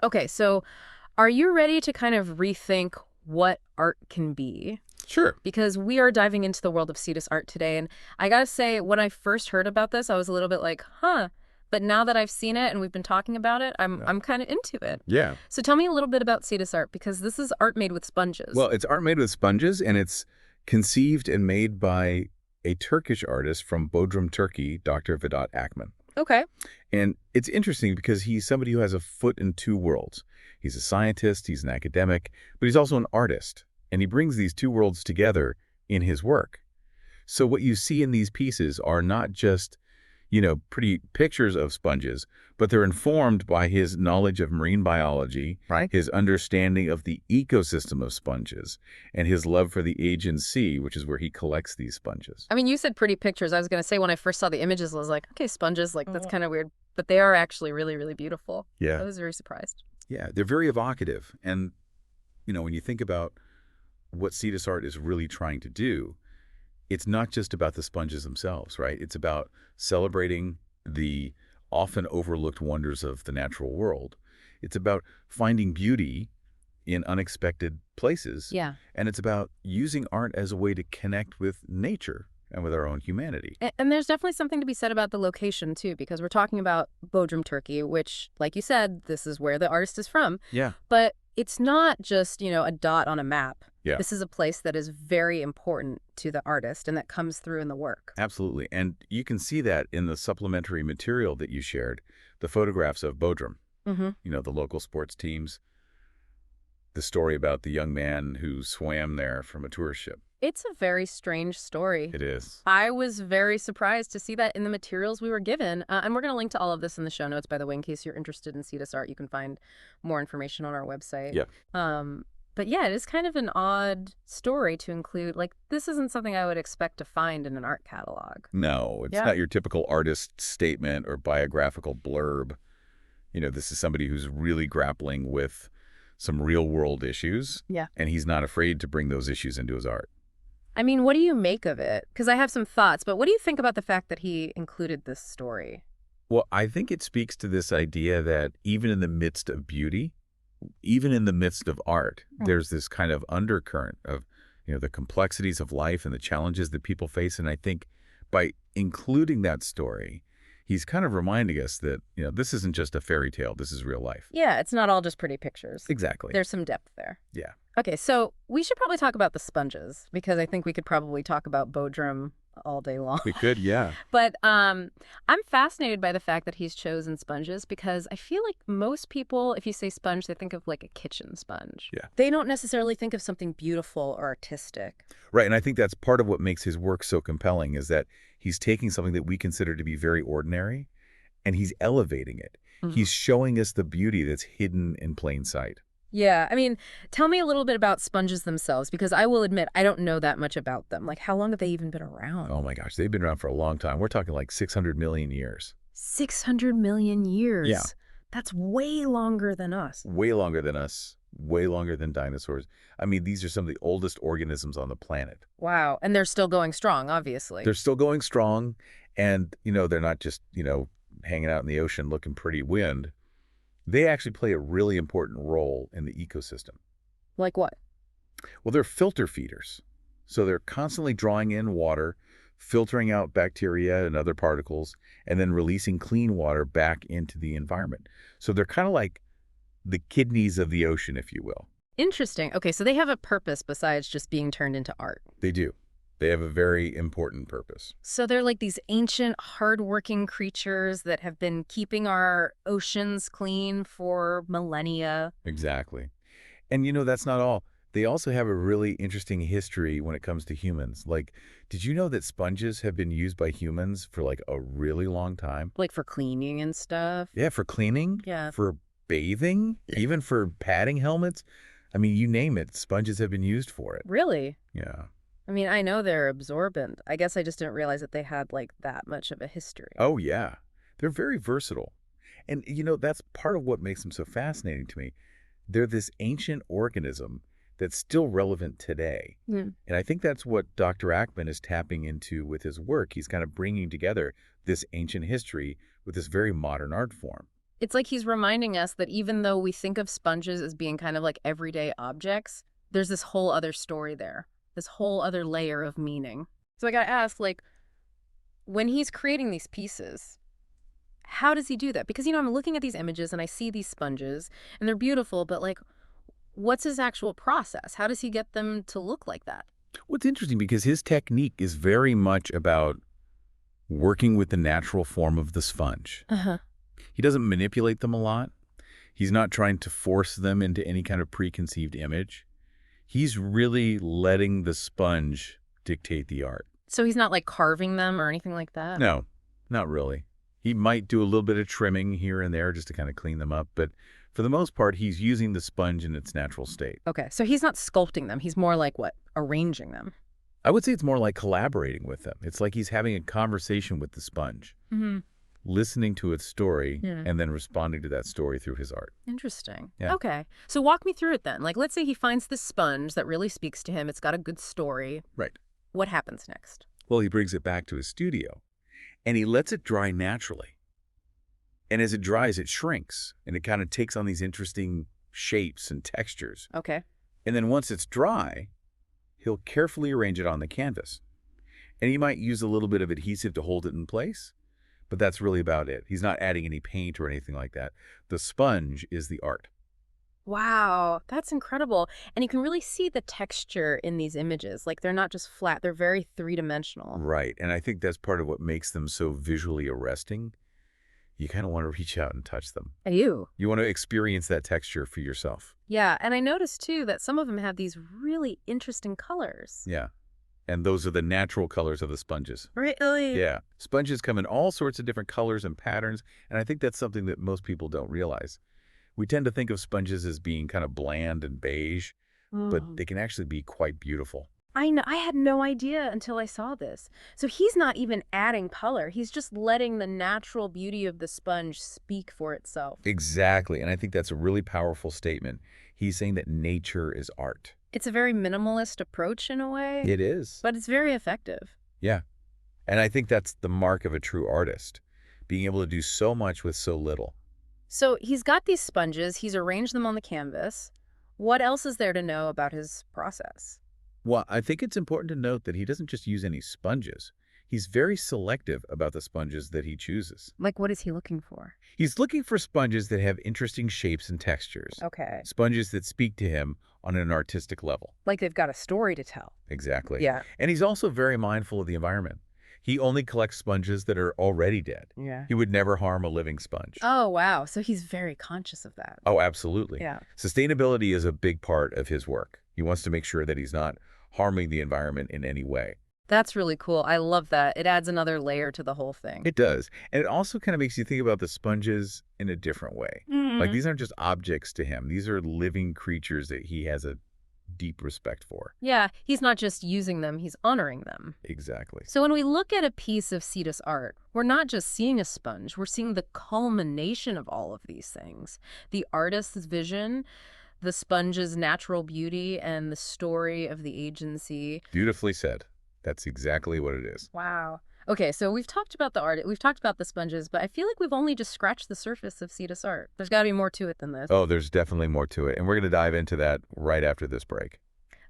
Okay, so are you ready to kind of rethink what art can be? Sure. Because we are diving into the world of cedus art today. And I gotta say, when I first heard about this, I was a little bit like, huh. But now that I've seen it and we've been talking about it, I'm Yeah. I'm kind of into it. Yeah. So tell me a little bit about cedus art, because this is art made with sponges. Well, it's art made with sponges, and it's conceived and made by a Turkish artist from Bodrum, Turkey, Dr. Vedat Akman. Okay. And it's interesting because he's somebody who has a foot in two worlds. He's a scientist, he's an academic, but he's also an artist. And he brings these two worlds together in his work. So what you see in these pieces are not just, pretty pictures of sponges, but they're informed by his knowledge of marine biology, Right. his understanding of the ecosystem of sponges, and his love for the Aegean Sea, which is where he collects these sponges. I mean, you said pretty pictures. I was going to say when I first saw the images, I was like, okay, sponges, like that's kind of weird. But they are actually really, really beautiful. Yeah. I was very surprised. Yeah, they're very evocative. And, when you think about what cedus art is really trying to do, it's not just about the sponges themselves, right? It's about celebrating the often overlooked wonders of the natural world. It's about finding beauty in unexpected places. Yeah. And it's about using art as a way to connect with nature and with our own humanity. And there's definitely something to be said about the location, too, because we're talking about Bodrum, Turkey, which, like you said, this is where the artist is from. Yeah. But it's not just, a dot on a map. Yeah. This is a place that is very important to the artist and that comes through in the work. Absolutely. And you can see that in the supplementary material that you shared, the photographs of Bodrum, the local sports teams, the story about the young man who swam there from a tourist ship. It's a very strange story. It is. I was very surprised to see that in the materials we were given. And we're going to link to all of this in the show notes, by the way, in case you're interested in cedus art. You can find more information on our website. Yeah. But yeah, it is kind of an odd story to include. Like, this isn't something I would expect to find in an art catalog. No, it's Yeah. not your typical artist statement or biographical blurb. This is somebody who's really grappling with some real-world issues. Yeah. And he's not afraid to bring those issues into his art. I mean, what do you make of it? Because I have some thoughts, but what do you think about the fact that he included this story? Well, I think it speaks to this idea that even in the midst of beauty, even in the midst of art, there's this kind of undercurrent of, the complexities of life and the challenges that people face. And I think by including that story, he's kind of reminding us that, this isn't just a fairy tale. This is real life. Yeah, it's not all just pretty pictures. Exactly. There's some depth there. Yeah. Okay, so we should probably talk about the sponges, because I think we could probably talk about Bodrum all day long. We could, yeah. But I'm fascinated by the fact that he's chosen sponges, because I feel like most people, if you say sponge, they think of like a kitchen sponge. Yeah. They don't necessarily think of something beautiful or artistic. Right, and I think that's part of what makes his work so compelling is that he's taking something that we consider to be very ordinary, and he's elevating it. He's showing us the beauty that's hidden in plain sight. Yeah, I mean, tell me a little bit about sponges themselves, because I will admit I don't know that much about them. Like, how long have they even been around? Oh my gosh, they've been around for a long time. We're talking like 600 million years. 600 million years. Yeah. That's way longer than us. Way longer than us, way longer than dinosaurs. I mean, these are some of the oldest organisms on the planet. Wow. And they're still going strong, obviously. They're still going strong, and, they're not just, hanging out in the ocean looking pretty wind. They actually play a really important role in the ecosystem. Like what? Well, they're filter feeders. So they're constantly drawing in water, filtering out bacteria and other particles, and then releasing clean water back into the environment. So they're kind of like the kidneys of the ocean, if you will. Interesting. Okay, so they have a purpose besides just being turned into art. They do. They have a very important purpose. So they're like these ancient, hardworking creatures that have been keeping our oceans clean for millennia. Exactly. And that's not all. They also have a really interesting history when it comes to humans. Like, did you know that sponges have been used by humans for like a really long time? Like for cleaning and stuff. Yeah, for cleaning, Yeah. for bathing, even for padding helmets. I mean, you name it, sponges have been used for it. Really? Yeah. I mean, I know they're absorbent. I guess I just didn't realize that they had like that much of a history. Oh, yeah. They're very versatile. And, that's part of what makes them so fascinating to me. They're this ancient organism that's still relevant today. Mm. And I think that's what Dr. Ackman is tapping into with his work. He's kind of bringing together this ancient history with this very modern art form. It's like he's reminding us that even though we think of sponges as being kind of like everyday objects, there's this whole other story there, this whole other layer of meaning. So I gotta ask, like, when he's creating these pieces, how does he do that? Because, I'm looking at these images and I see these sponges and they're beautiful, but like, what's his actual process? How does he get them to look like that? What's interesting because his technique is very much about working with the natural form of the sponge. Uh-huh. He doesn't manipulate them a lot. He's not trying to force them into any kind of preconceived image. He's really letting the sponge dictate the art. So he's not like carving them or anything like that? No, not really. He might do a little bit of trimming here and there just to kind of clean them up, but for the most part, he's using the sponge in its natural state. Okay, so he's not sculpting them. He's more like what? Arranging them. I would say it's more like collaborating with them. It's like he's having a conversation with the sponge, Mm-hmm. listening to its story, Yeah. and then responding to that story through his art. Interesting. Yeah. Okay. So walk me through it then. Like, let's say he finds this sponge that really speaks to him. It's got a good story. Right. What happens next? Well, he brings it back to his studio, and he lets it dry naturally. And as it dries, it shrinks, and it kind of takes on these interesting shapes and textures. Okay. And then once it's dry, he'll carefully arrange it on the canvas. And he might use a little bit of adhesive to hold it in place, but that's really about it. He's not adding any paint or anything like that. The sponge is the art. Wow, that's incredible. And you can really see the texture in these images. Like, they're not just flat, they're very three-dimensional. Right. And I think that's part of what makes them so visually arresting. You kind of want to reach out and touch them. I do. You want to experience that texture for yourself. Yeah, and I noticed too that some of them have these really interesting colors. Yeah. And those are the natural colors of the sponges. Really? Yeah. Sponges come in all sorts of different colors and patterns, and I think that's something that most people don't realize. We tend to think of sponges as being kind of bland and beige, but they can actually be quite beautiful. I know. I had no idea until I saw this. So he's not even adding color. He's just letting the natural beauty of the sponge speak for itself. Exactly, and I think that's a really powerful statement. He's saying that nature is art. It's a very minimalist approach in a way, It is. but it's very effective. Yeah, and I think that's the mark of a true artist, being able to do so much with so little. So he's got these sponges. He's arranged them on the canvas. What else is there to know about his process? Well, I think it's important to note that he doesn't just use any sponges. He's very selective about the sponges that he chooses. Like, what is he looking for? He's looking for sponges that have interesting shapes and textures. Okay. Sponges that speak to him on an artistic level. Like they've got a story to tell. Exactly. Yeah. And he's also very mindful of the environment. He only collects sponges that are already dead. Yeah. He would never harm a living sponge. Oh, wow. So he's very conscious of that. Oh, absolutely. Yeah. Sustainability is a big part of his work. He wants to make sure that he's not harming the environment in any way. That's really cool. I love that. It adds another layer to the whole thing. It does. And it also kind of makes you think about the sponges in a different way. Like, these aren't just objects to him. These are living creatures that he has a deep respect for. Yeah, he's not just using them, he's honoring them. Exactly. So when we look at a piece of cedus art, we're not just seeing a sponge, we're seeing the culmination of all of these things. The artist's vision, the sponge's natural beauty, and the story of the agency. Beautifully said. That's exactly what it is. Wow. Okay, so we've talked about the art, we've talked about the sponges, but I feel like we've only just scratched the surface of cedus art. There's got to be more to it than this. Oh, there's definitely more to it. And we're going to dive into that right after this break.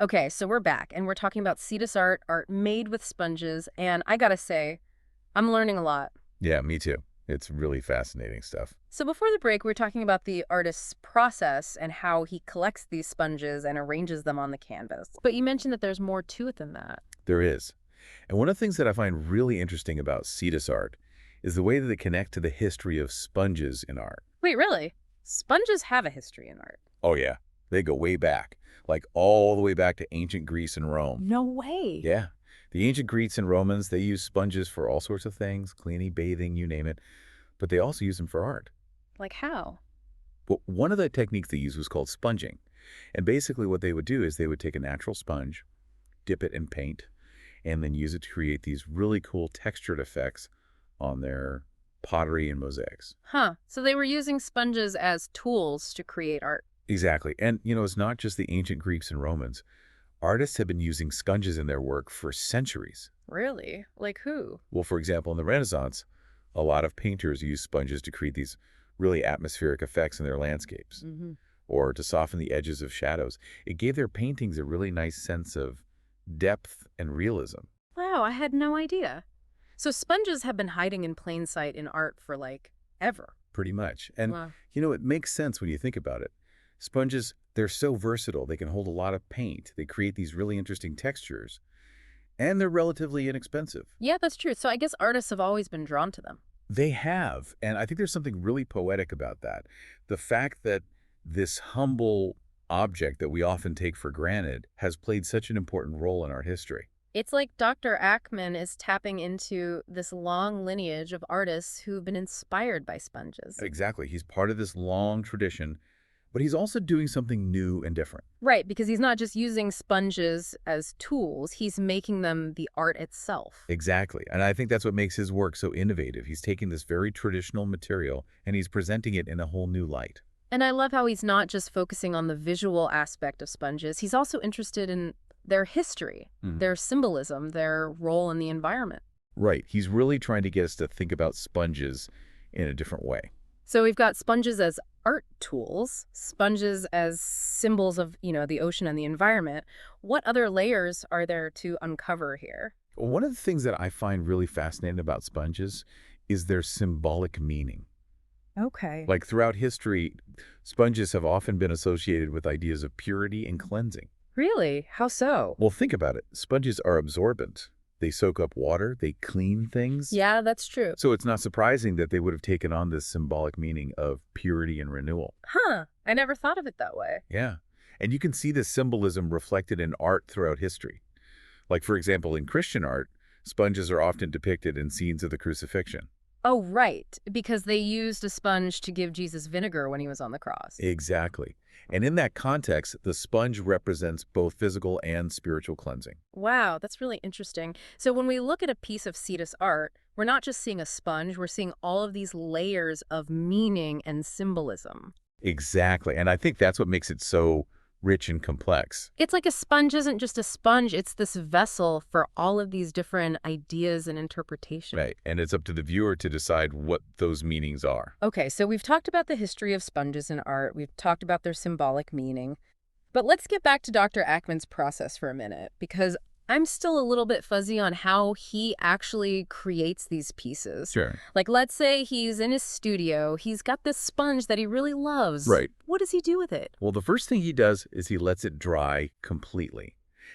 Okay, so we're back, and we're talking about cedus art, art made with sponges, and I gotta say, I'm learning a lot. Yeah, me too. It's really fascinating stuff. So before the break, we were talking about the artist's process and how he collects these sponges and arranges them on the canvas. But you mentioned that there's more to it than that. There is. And one of the things that I find really interesting about cedus art is the way that they connect to the history of sponges in art. Wait, really? Sponges have a history in art? Oh, yeah. They go way back, like all the way back to ancient Greece and Rome. No way. Yeah. The ancient Greeks and Romans, they used sponges for all sorts of things, cleaning, bathing, you name it. But they also used them for art. Like how? Well, one of the techniques they used was called sponging. And basically what they would do is they would take a natural sponge, dip it in paint, and then use it to create these really cool textured effects on their pottery and mosaics. Huh. So they were using sponges as tools to create art. Exactly. And, it's not just the ancient Greeks and Romans. Artists have been using sponges in their work for centuries. Really? Like who? Well, for example, in the Renaissance, a lot of painters used sponges to create these really atmospheric effects in their landscapes, Hmm. or to soften the edges of shadows. It gave their paintings a really nice sense of depth and realism. Wow, I had no idea. So sponges have been hiding in plain sight in art for like ever. Pretty much. And, Wow. it makes sense when you think about it. Sponges, they're so versatile. They can hold a lot of paint. They create these really interesting textures, and they're relatively inexpensive. Yeah, that's true. So I guess artists have always been drawn to them. They have, and I think there's something really poetic about that. The fact that this humble object that we often take for granted has played such an important role in our history. It's like Dr. Ackman is tapping into this long lineage of artists who've been inspired by sponges. Exactly. He's part of this long tradition, but he's also doing something new and different. Right, because he's not just using sponges as tools, he's making them the art itself. Exactly. And I think that's what makes his work so innovative. He's taking this very traditional material and he's presenting it in a whole new light. And I love how he's not just focusing on the visual aspect of sponges, he's also interested in their history, Mhm. their symbolism, their role in the environment. Right. He's really trying to get us to think about sponges in a different way. So we've got sponges as art tools, sponges as symbols of, the ocean and the environment. What other layers are there to uncover here? One of the things that I find really fascinating about sponges is their symbolic meaning. Okay. Like throughout history, sponges have often been associated with ideas of purity and cleansing. Really? How so? Well, think about it. Sponges are absorbent. They soak up water, they clean things. Yeah, that's true. So it's not surprising that they would have taken on this symbolic meaning of purity and renewal. Huh. I never thought of it that way. Yeah. And you can see this symbolism reflected in art throughout history. Like, for example, in Christian art, sponges are often depicted in scenes of the crucifixion. Oh, right. Because they used a sponge to give Jesus vinegar when he was on the cross. Exactly. And in that context, the sponge represents both physical and spiritual cleansing. Wow, that's really interesting. So when we look at a piece of cedus art, we're not just seeing a sponge, we're seeing all of these layers of meaning and symbolism. Exactly. And I think that's what makes it so rich and complex. It's like a sponge isn't just a sponge, it's this vessel for all of these different ideas and interpretations. Right. And it's up to the viewer to decide what those meanings are. Okay, so we've talked about the history of sponges in art, we've talked about their symbolic meaning, but let's get back to Dr. Ackman's process for a minute, because I'm still a little bit fuzzy on how he actually creates these pieces. Sure. Like, let's say he's in his studio, he's got this sponge that he really loves. Right. What does he do with it? Well, the first thing he does is he lets it dry completely.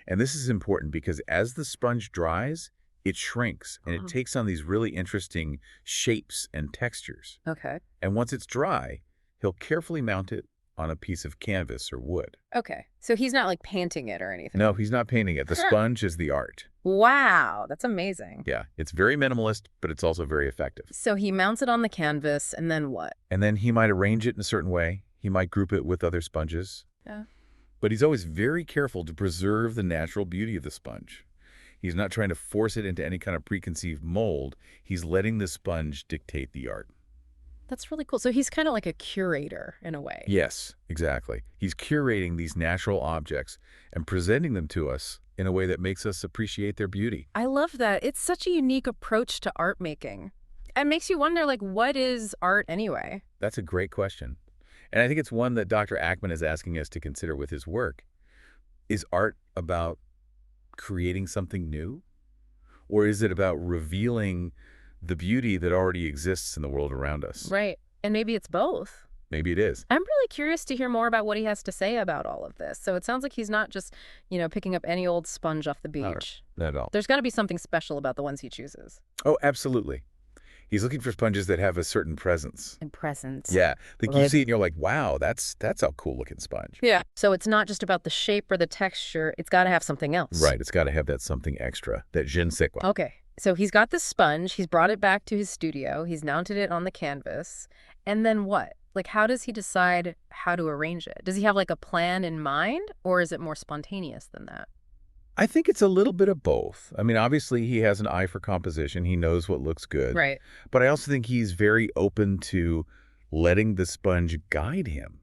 And this is important because as the sponge dries, it shrinks and it takes on these really interesting shapes and textures. Okay. And once it's dry, he'll carefully mount it on a piece of canvas or wood. Okay, so he's not like painting it or anything. No, he's not painting it. The sponge is the art. Wow, that's amazing. Yeah, it's very minimalist, but it's also very effective. So he mounts it on the canvas, and then what? And then he might arrange it in a certain way. He might group it with other sponges. Yeah. But he's always very careful to preserve the natural beauty of the sponge. He's not trying to force it into any kind of preconceived mold. He's letting the sponge dictate the art. That's really cool. So he's kind of like a curator in a way. Yes, exactly. He's curating these natural objects and presenting them to us in a way that makes us appreciate their beauty. I love that. It's such a unique approach to art making. It makes you wonder, like, what is art anyway? That's a great question. And I think it's one that Dr. Ackman is asking us to consider with his work. Is art about creating something new? Or is it about revealing the beauty that already exists in the world around us? Right. And maybe it's both. Maybe it is. I'm really curious to hear more about what he has to say about all of this. So it sounds like he's not just, picking up any old sponge off the beach. Not at all. There's got to be something special about the ones he chooses. Oh, absolutely. He's looking for sponges that have a certain presence. And presence. Yeah. Like you Right. see it and you're like, wow, that's a cool looking sponge. Yeah. So it's not just about the shape or the texture. It's got to have something else. Right. It's got to have that something extra, that je ne sais quoi. Okay. So he's got this sponge. He's brought it back to his studio. He's mounted it on the canvas. And then what? Like, how does he decide how to arrange it? Does he have like a plan in mind, or is it more spontaneous than that? I think it's a little bit of both. I mean, obviously he has an eye for composition. He knows what looks good. Right. But I also think he's very open to letting the sponge guide him.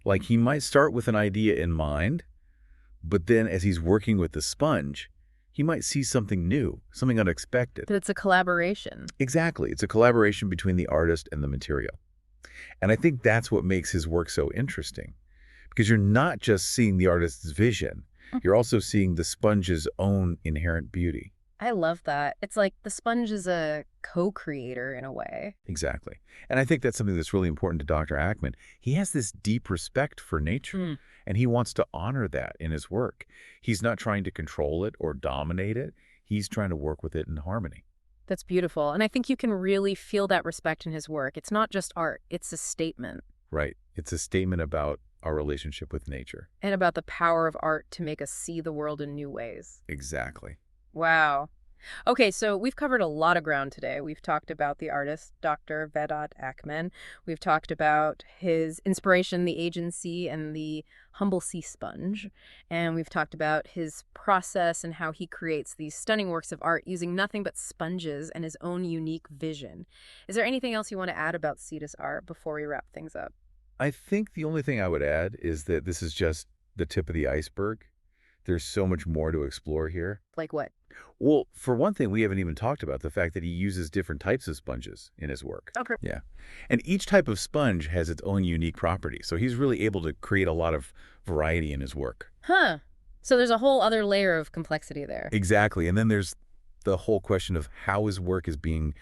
Like he might start with an idea in mind, but then as he's working with the sponge, he might see something new, something unexpected. But it's a collaboration. Exactly. It's a collaboration between the artist and the material. And I think that's what makes his work so interesting, because you're not just seeing the artist's vision, you're also seeing the sponge's own inherent beauty. I love that. It's like the sponge is a co-creator in a way. Exactly. And I think that's something that's really important to Dr. Ackman. He has this deep respect for nature, Mm. and he wants to honor that in his work. He's not trying to control it or dominate it. He's trying to work with it in harmony. That's beautiful. And I think you can really feel that respect in his work. It's not just art, it's a statement. Right. It's a statement about our relationship with nature. And about the power of art to make us see the world in new ways. Exactly. Wow. Okay, so we've covered a lot of ground today. We've talked about the artist, Dr. Vedat Ackman. We've talked about his inspiration, the agency, and the humble sea sponge. And we've talked about his process and how he creates these stunning works of art using nothing but sponges and his own unique vision. Is there anything else you want to add about cedus art before we wrap things up? I think the only thing I would add is that this is just the tip of the iceberg. There's so much more to explore here. Like what? Well, for one thing, we haven't even talked about the fact that he uses different types of sponges in his work. Okay. Yeah. And each type of sponge has its own unique property. So he's really able to create a lot of variety in his work. Huh. So there's a whole other layer of complexity there. Exactly. And then there's the whole question of how his work is being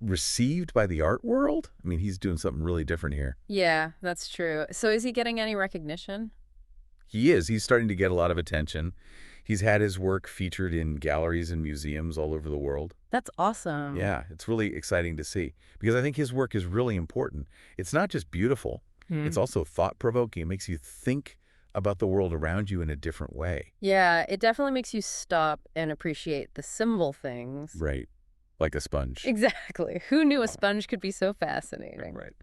received by the art world. I mean, he's doing something really different here. Yeah, that's true. So is he getting any recognition? He is. He's starting to get a lot of attention. He's had his work featured in galleries and museums all over the world. That's awesome. Yeah, it's really exciting to see because I think his work is really important. It's not just beautiful, it's also thought-provoking. It makes you think about the world around you in a different way. Yeah, it definitely makes you stop and appreciate the simple things. Right. Like a sponge. Exactly. Who knew a sponge could be so fascinating? Right.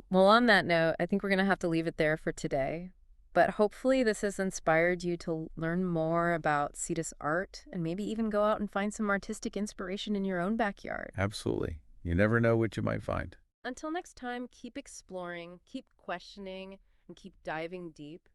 Well, on that note, I think we're going to have to leave it there for today. But hopefully this has inspired you to learn more about cedus art and maybe even go out and find some artistic inspiration in your own backyard. Absolutely. You never know what you might find. Until next time, keep exploring, keep questioning, and keep diving deep.